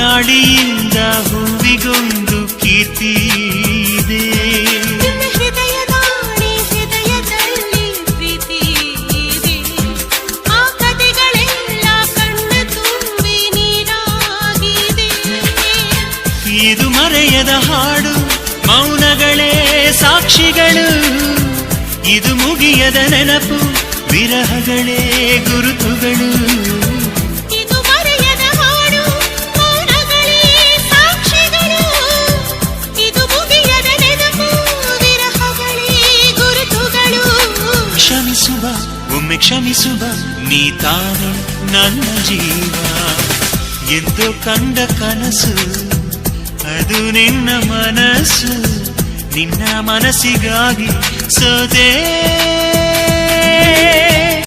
ಗಾಳಿಯಿಂದ ಹೂವಿಗೊಂದು ಕೀರ್ತಿ ಇದೆ. ಹೃದಯದಲ್ಲಿ ಪ್ರೀತಿ ಇದೆ. ಆ ಕಥೆಗಳೆಲ್ಲ ಕಣ್ಣ ತುಂಬಿ ನೀರಾಗಿದೆ. ಇದು ಮರೆಯದ ಹಾಡು, ಮೌನಗಳೇ ಸಾಕ್ಷಿಗಳು. ಇದು ಮುಗಿಯದ ನೆನಪು, ವಿರಹಗಳೇ ಗುರುತುಗಳು. ಇದು ಮರೆಯದ ಹಾಡು, ಮೌನಗಳೇ ಸಾಕ್ಷಿಗಳು. ಇದು ಮುಗಿಯದ ನೆನಪು, ವಿರಹಗಳೇ ಗುರುತುಗಳು. ಕ್ಷಮಿಸುವ, ಒಮ್ಮೆ ಕ್ಷಮಿಸುವ, ನೀ ತಾನೆ ನನ್ನ ಜೀವ. ಎಂದು ಕಂಡ ಕನಸು ಅದು ನಿನ್ನ ಮನಸ್ಸು. ನಿನ್ನ ಮನಸ್ಸಿಗಾಗಿ ಸೋದೆ.